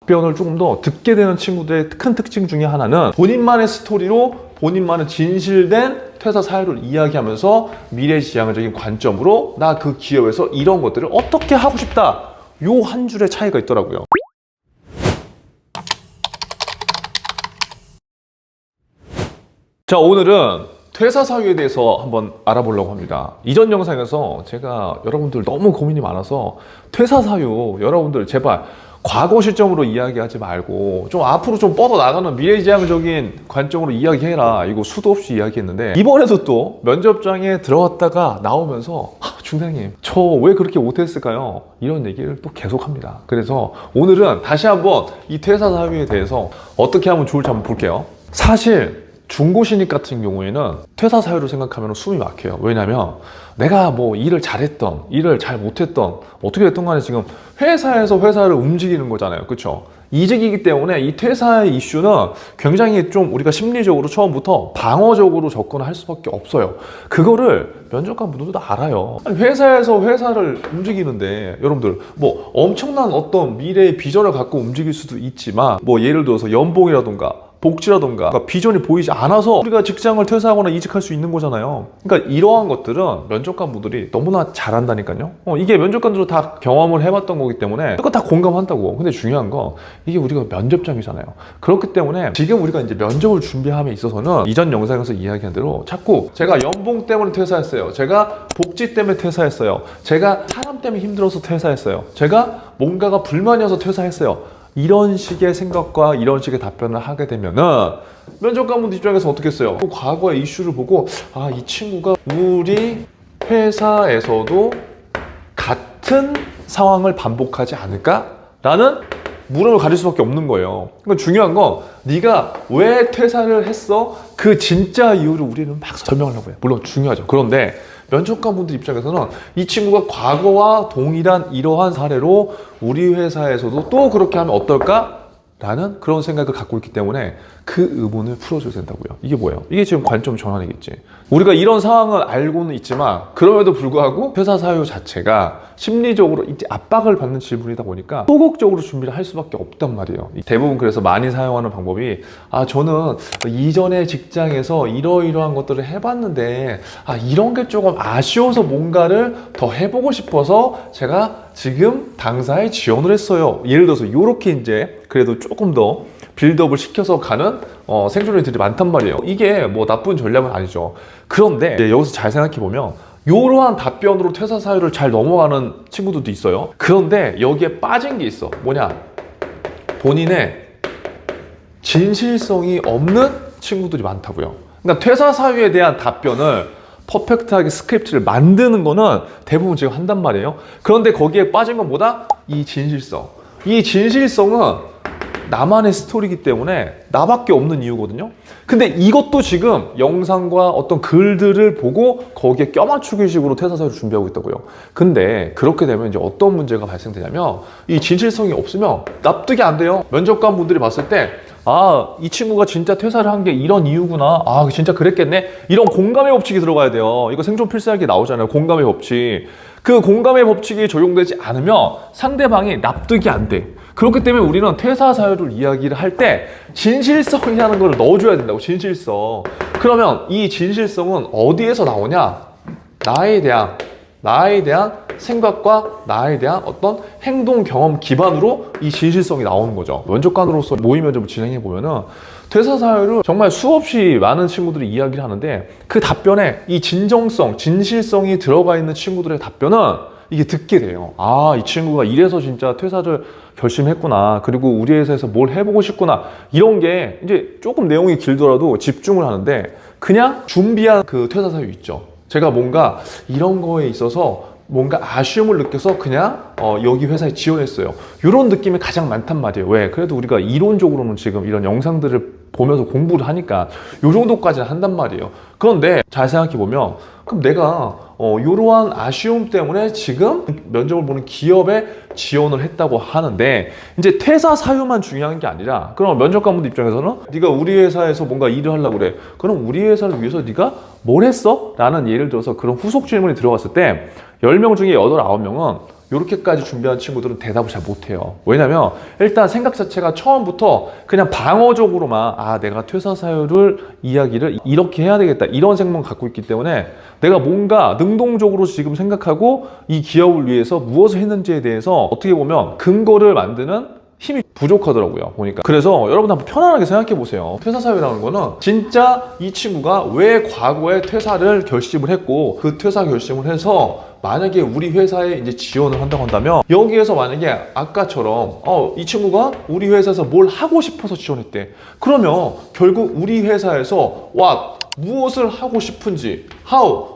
답변을 조금 더 듣게 되는 친구들의 큰 특징 중에 하나는 본인만의 스토리로 본인만의 진실된 퇴사 사유를 이야기하면서 미래지향적인 관점으로 나 그 기업에서 이런 것들을 어떻게 하고 싶다, 요 한 줄의 차이가 있더라고요. 자, 오늘은 퇴사 사유에 대해서 한번 알아보려고 합니다. 이전 영상에서 제가 여러분들 너무 고민이 많아서 퇴사 사유 여러분들 제발 과거 시점으로 이야기하지 말고 좀 앞으로 좀 뻗어나가는 미래지향적인 관점으로 이야기해라, 이거 수도 없이 이야기했는데, 이번에도 또 면접장에 들어갔다가 나오면서 중대장님 저 왜 그렇게 못했을까요? 이런 얘기를 또 계속합니다. 그래서 오늘은 다시 한번 이 퇴사 사유에 대해서 어떻게 하면 좋을지 한번 볼게요. 사실 중고신입 같은 경우에는 퇴사 사유를 생각하면 숨이 막혀요. 왜냐면 내가 뭐 일을 잘했던, 일을 잘 못했던, 어떻게 됐든 간에 지금 회사에서 회사를 움직이는 거잖아요. 그렇죠? 이직이기 때문에 이 퇴사의 이슈는 굉장히 좀 우리가 심리적으로 처음부터 방어적으로 접근할 수밖에 없어요. 그거를 면접관 분들도 알아요. 회사에서 회사를 움직이는데 여러분들 뭐 엄청난 어떤 미래의 비전을 갖고 움직일 수도 있지만, 뭐 예를 들어서 연봉이라던가 복지라던가 비전이 보이지 않아서 우리가 직장을 퇴사하거나 이직할 수 있는 거잖아요. 그러니까 이러한 것들은 면접관 분들이 너무나 잘한다니까요. 이게 면접관들도 다 경험을 해봤던 거기 때문에 그거 다 공감한다고. 근데 중요한 건 이게 우리가 면접장이잖아요. 그렇기 때문에 지금 우리가 이제 면접을 준비함에 있어서는 이전 영상에서 이야기한 대로 자꾸 제가 연봉 때문에 퇴사했어요, 제가 복지 때문에 퇴사했어요, 제가 사람 때문에 힘들어서 퇴사했어요, 제가 뭔가가 불만이어서 퇴사했어요, 이런 식의 생각과 이런 식의 답변을 하게 되면은 면접관분 입장에서 어떻게 했어요? 그 과거의 이슈를 보고 아, 이 친구가 우리 회사에서도 같은 상황을 반복하지 않을까? 라는 물음을 가질 수밖에 없는 거예요. 그러니까 중요한 건 네가 왜 퇴사를 했어? 그 진짜 이유를 우리는 막 설명하려고 해요. 물론 중요하죠. 그런데 면접관분들 입장에서는 이 친구가 과거와 동일한 이러한 사례로 우리 회사에서도 또 그렇게 하면 어떨까? 라는 그런 생각을 갖고 있기 때문에 그 의문을 풀어줘야 된다고요. 이게 뭐예요? 이게 지금 관점 전환이겠지. 우리가 이런 상황을 알고는 있지만 그럼에도 불구하고 퇴사 사유 자체가 심리적으로 이제 압박을 받는 질문이다 보니까 소극적으로 준비를 할 수밖에 없단 말이에요. 대부분 그래서 많이 사용하는 방법이 저는 이전에 직장에서 이러이러한 것들을 해봤는데 이런 게 조금 아쉬워서 뭔가를 더 해보고 싶어서 제가 지금 당사에 지원을 했어요. 예를 들어서 이렇게 이제 그래도 조금 더 빌드업을 시켜서 가는 생존자들이 많단 말이에요. 이게 뭐 나쁜 전략은 아니죠. 그런데 여기서 잘 생각해보면 이러한 답변으로 퇴사 사유를 잘 넘어가는 친구들도 있어요. 그런데 여기에 빠진 게 있어. 뭐냐? 본인의 진실성이 없는 친구들이 많다고요. 그러니까 퇴사 사유에 대한 답변을 퍼펙트하게 스크립트를 만드는 거는 대부분 지금 한단 말이에요. 그런데 거기에 빠진 건 뭐다? 이 진실성. 이 진실성은 나만의 스토리이기 때문에 나밖에 없는 이유거든요. 근데 이것도 지금 영상과 어떤 글들을 보고 거기에 껴맞추기 식으로 퇴사 사유를 준비하고 있다고요. 근데 그렇게 되면 이제 어떤 문제가 발생되냐면 이 진실성이 없으면 납득이 안 돼요. 면접관 분들이 봤을 때 이 친구가 진짜 퇴사를 한 게 이런 이유구나. 진짜 그랬겠네. 이런 공감의 법칙이 들어가야 돼요. 이거 생존 필살기 나오잖아요. 공감의 법칙. 그 공감의 법칙이 적용되지 않으면 상대방이 납득이 안 돼. 그렇기 때문에 우리는 퇴사 사유를 이야기를 할 때 진실성이라는 걸 넣어줘야 된다고. 진실성. 그러면 이 진실성은 어디에서 나오냐? 나에 대한 생각과 나에 대한 어떤 행동 경험 기반으로 이 진실성이 나오는 거죠. 면접관으로서 모의 면접을 진행해 보면은 퇴사 사유를 정말 수없이 많은 친구들이 이야기를 하는데 그 답변에 이 진정성, 진실성이 들어가 있는 친구들의 답변은 이게 듣게 돼요. 이 친구가 이래서 진짜 퇴사를 결심했구나. 그리고 우리 회사에서 뭘 해보고 싶구나. 이런 게 이제 조금 내용이 길더라도 집중을 하는데 그냥 준비한 그 퇴사 사유 있죠. 제가 뭔가 이런 거에 있어서 뭔가 아쉬움을 느껴서 그냥 여기 회사에 지원했어요. 이런 느낌이 가장 많단 말이에요. 왜? 그래도 우리가 이론적으로는 지금 이런 영상들을 보면서 공부를 하니까 요 정도까지는 한단 말이에요. 그런데 잘 생각해보면 그럼 내가 이러한 아쉬움 때문에 지금 면접을 보는 기업에 지원을 했다고 하는데 이제 퇴사 사유만 중요한 게 아니라 그럼 면접관분들 입장에서는 네가 우리 회사에서 뭔가 일을 하려고 그래. 그럼 우리 회사를 위해서 네가 뭘 했어? 라는 예를 들어서 그런 후속 질문이 들어갔을 때 10명 중에 8, 9명은 이렇게까지 준비한 친구들은 대답을 잘 못해요. 왜냐면 일단 생각 자체가 처음부터 그냥 방어적으로만 내가 퇴사 사유를 이야기를 이렇게 해야 되겠다 이런 생각만 갖고 있기 때문에 내가 뭔가 능동적으로 지금 생각하고 이 기업을 위해서 무엇을 했는지에 대해서 어떻게 보면 근거를 만드는 힘이 부족하더라고요, 보니까. 그래서 여러분 한번 편안하게 생각해 보세요. 퇴사 사유라는 거는 진짜 이 친구가 왜 과거에 퇴사를 결심을 했고 그 퇴사 결심을 해서 만약에 우리 회사에 이제 지원을 한다고 한다면 여기에서 만약에 아까처럼 이 친구가 우리 회사에서 뭘 하고 싶어서 지원했대. 그러면 결국 우리 회사에서 무엇을 하고 싶은지,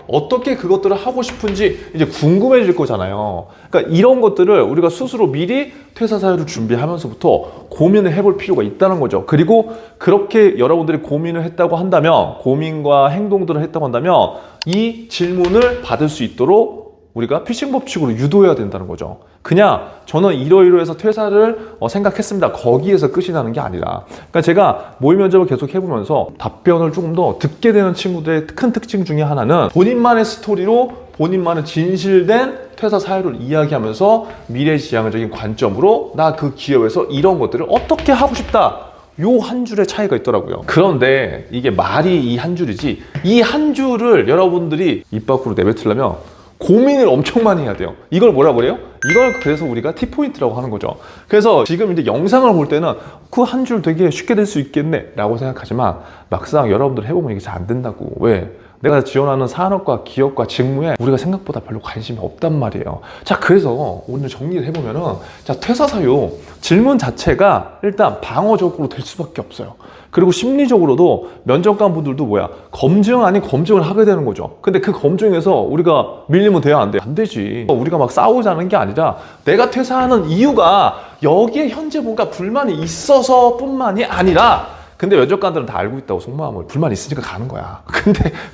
어떻게 그것들을 하고 싶은지 이제 궁금해질 거잖아요. 그러니까 이런 것들을 우리가 스스로 미리 퇴사 사유를 준비하면서부터 고민을 해볼 필요가 있다는 거죠. 그리고 그렇게 여러분들이 고민을 했다고 한다면, 고민과 행동들을 했다고 한다면 이 질문을 받을 수 있도록 우리가 피싱 법칙으로 유도해야 된다는 거죠. 그냥 저는 이러이러해서 퇴사를 생각했습니다. 거기에서 끝이 나는 게 아니라, 그러니까 제가 모의 면접을 계속 해보면서 답변을 조금 더 듣게 되는 친구들의 큰 특징 중에 하나는 본인만의 스토리로 본인만의 진실된 퇴사 사유를 이야기하면서 미래지향적인 관점으로 나 그 기업에서 이런 것들을 어떻게 하고 싶다, 요 한 줄의 차이가 있더라고요. 그런데 이게 말이 이 한 줄이지, 이 한 줄을 여러분들이 입 밖으로 내뱉으려면 고민을 엄청 많이 해야 돼요. 이걸 뭐라 그래요? 이걸 그래서 우리가 T포인트라고 하는 거죠. 그래서 지금 이제 영상을 볼 때는 그 한 줄 되게 쉽게 될 수 있겠네 라고 생각하지만 막상 여러분들 해보면 이게 잘 안 된다고. 왜? 내가 지원하는 산업과 기업과 직무에 우리가 생각보다 별로 관심이 없단 말이에요. 자, 그래서 오늘 정리를 해보면은, 자, 퇴사 사유 질문 자체가 일단 방어적으로 될 수밖에 없어요. 그리고 심리적으로도 면접관 분들도 검증 아닌 검증을 하게 되는 거죠. 근데 그 검증에서 우리가 밀리면 돼야 안 돼? 안 되지. 우리가 막 싸우자는 게 아니라 내가 퇴사하는 이유가 여기에 현재 뭔가 불만이 있어서 뿐만이 아니라, 근데 면접관들은 다 알고 있다고, 속마음을. 불만 있으니까 가는 거야.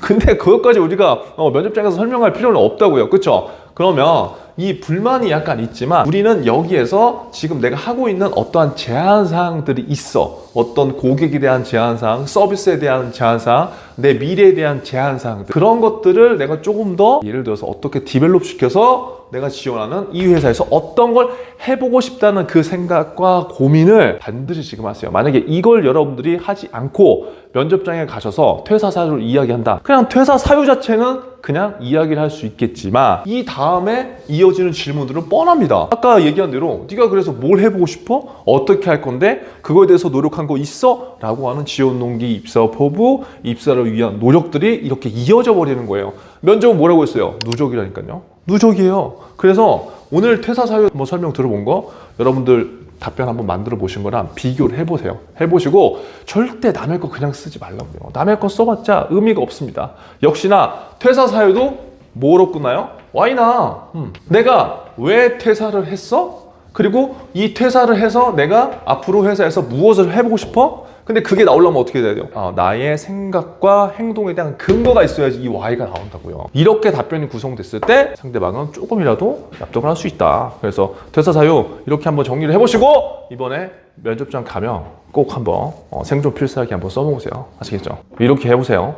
근데 그것까지 우리가 면접장에서 설명할 필요는 없다고요. 그쵸? 그러면 이 불만이 약간 있지만 우리는 여기에서 지금 내가 하고 있는 어떠한 제한사항들이 있어. 어떤 고객에 대한 제한사항, 서비스에 대한 제한사항, 내 미래에 대한 제한사항들, 그런 것들을 내가 조금 더 예를 들어서 어떻게 디벨롭 시켜서 내가 지원하는 이 회사에서 어떤 걸 해보고 싶다는 그 생각과 고민을 반드시 지금 하세요. 만약에 이걸 여러분들이 하지 않고 면접장에 가셔서 퇴사 사유를 이야기한다. 그냥 퇴사 사유 자체는 그냥 이야기를 할 수 있겠지만 이 다음에 이어지는 질문들은 뻔합니다. 아까 얘기한 대로 네가 그래서 뭘 해보고 싶어? 어떻게 할 건데? 그거에 대해서 노력한 거 있어? 라고 하는 지원 동기, 입사 포부, 입사를 위한 노력들이 이렇게 이어져 버리는 거예요. 면접은 뭐라고 했어요? 누적이라니까요. 누적이에요. 그래서 오늘 퇴사 사유 한번 설명 들어본 거 여러분들 답변 한번 만들어 보신 거랑 비교를 해보세요. 해보시고 절대 남의 거 그냥 쓰지 말라고요. 남의 거 써봤자 의미가 없습니다. 역시나 퇴사 사유도 뭐로 끝나요? Why나? 내가 왜 퇴사를 했어? 그리고 이 퇴사를 해서 내가 앞으로 회사에서 무엇을 해보고 싶어? 근데 그게 나오려면 어떻게 돼야 돼요? 나의 생각과 행동에 대한 근거가 있어야지 이 Y가 나온다고요. 이렇게 답변이 구성됐을 때 상대방은 조금이라도 납득을 할 수 있다. 그래서 퇴사 사유 이렇게 한번 정리를 해보시고 이번에 면접장 가면 꼭 한번 생존 필살기 한번 써보세요. 아시겠죠? 이렇게 해보세요.